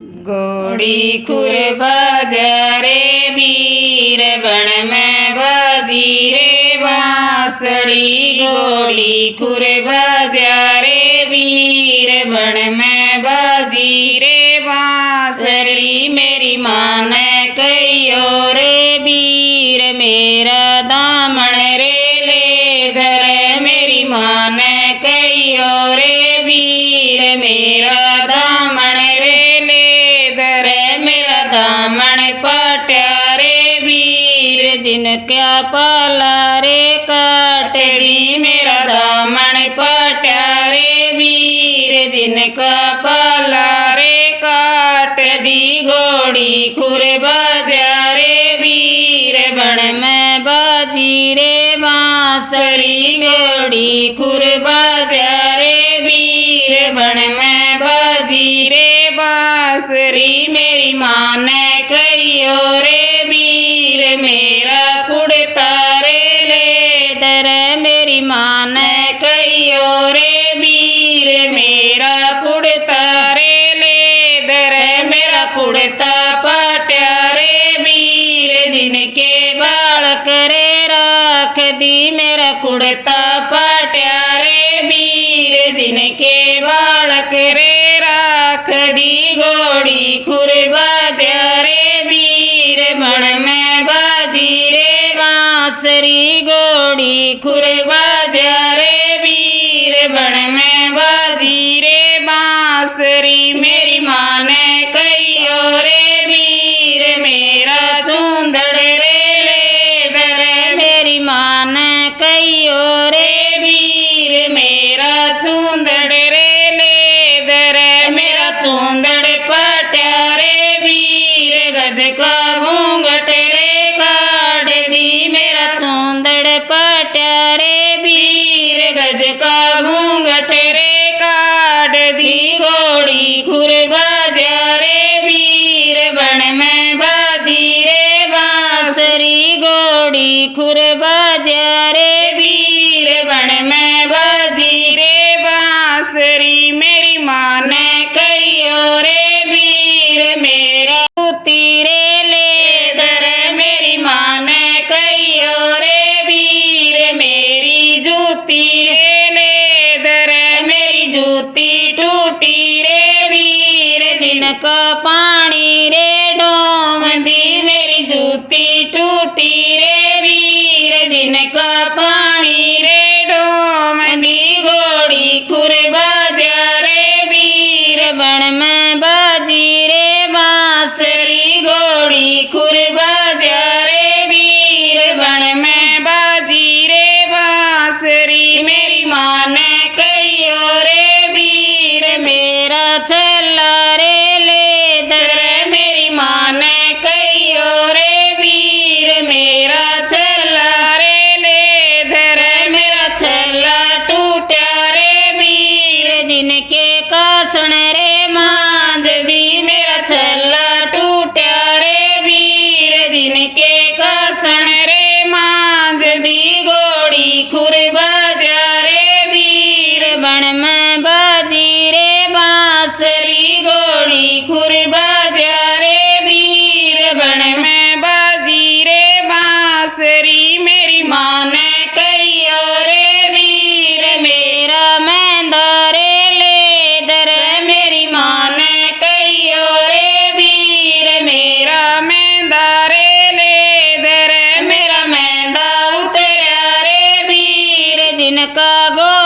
घोड़ी खुर बजारे वीर बन में बजी रे बांसुरी। घोड़ी खुर बजारे वीर बन में बजी रे बांसुरी। मेरी माँ ने कहियो रे वीर मेरा दामन रे ले धरे। मेरी माँ ने कहियो रे वीर मेरा दामन रे ले धरे। मेरा दामन पाट्या रे वीर जिन क्या पाला रे काट दी। मेरा दामन पाट्या रे वीर जिन का पाला रे काट दी। घोड़ी खुर बजा रे वीर बन में बाजी रे बांसुरी। घोड़ी खुर बजा रे वीर बन में बाजी रे बांसुरी। मेरी माँ ने कहियो रे वीर मेरा कुड़ता रे ले धरे। मेरी माँ ने कहियो रे वीर मेरा कुड़ता रे ले धरे। मेरा कुड़ता पाट्या रे वीर जिनके बालक रे राख दी। मेरा कुड़ता पाट्या रे वीर जिनके बालक रे राख दी। घोड़ी खुर बजा रे वीर बन में बाजी रे बांसुरी। घोड़ी खुर बजा रे वीर बन में बाजी रे बांसुरी। मेरी माँ ने कहियो रे वीर मेरा चूंदड़ रे ले धरे। मेरी माँ ने कहियो रे वीर मेरा चूंदड़ रे ले धरे। मेरा चूंदड़ पाट्या रे वीर गज का घूंघट रे काट दी। मेरा चूंदड़ पाट्या रे वीर गज का घूंघट रे काट दी। घोड़ी खुर बजा रे वीर बन में बाजी रे बांसुरी। घोड़ी खुर बजा रे वीर बन में बाजी रे बांसुरी। मेरी माँ ने कहियो रे वीर मेरा जूती रे ले धरे। मेरी माँ ने कहियो रे वीर मेरी जूती रे ले धरे। मेरी जूती टूटी रे वीर जिनका पानी रे डोम दी। मेरी जूती टूटी रे वीर जिनका पानी रे डोम दी। घोड़ी खुर बजा रे वीर बन में बाजी रे बांसुरी। घोड़ी खुर बजा रे वीर बन में बाजी रे बांसुरी। मेरी माँ ने कहियो रे वीर मेरा छल्ला रे ले धरे। मेरी माँ ने कहियो रे वीर मेरा छल्ला रे ले धरे। मेरा छल्ला टूटा रे वीर जिनके कासण रे मांझ दी। मेरा छल्ला टूटा रे वीर जिनके कासण रे मांझ दी। घोड़ी खुर बजा रे वीर बन में बाजी रे बांसुरी। घोड़ी खुर बजा रे वीर बन में बाजी रे बांसुरी। मेरी माँ ने कहियो रे वीर मेरा मेंदा रे ले धरे। मेरी माँ ने कहियो रे वीर मेरा मेंदा रे ले धरे। मेरा मेंदा उतरा रे वीर जिनका गो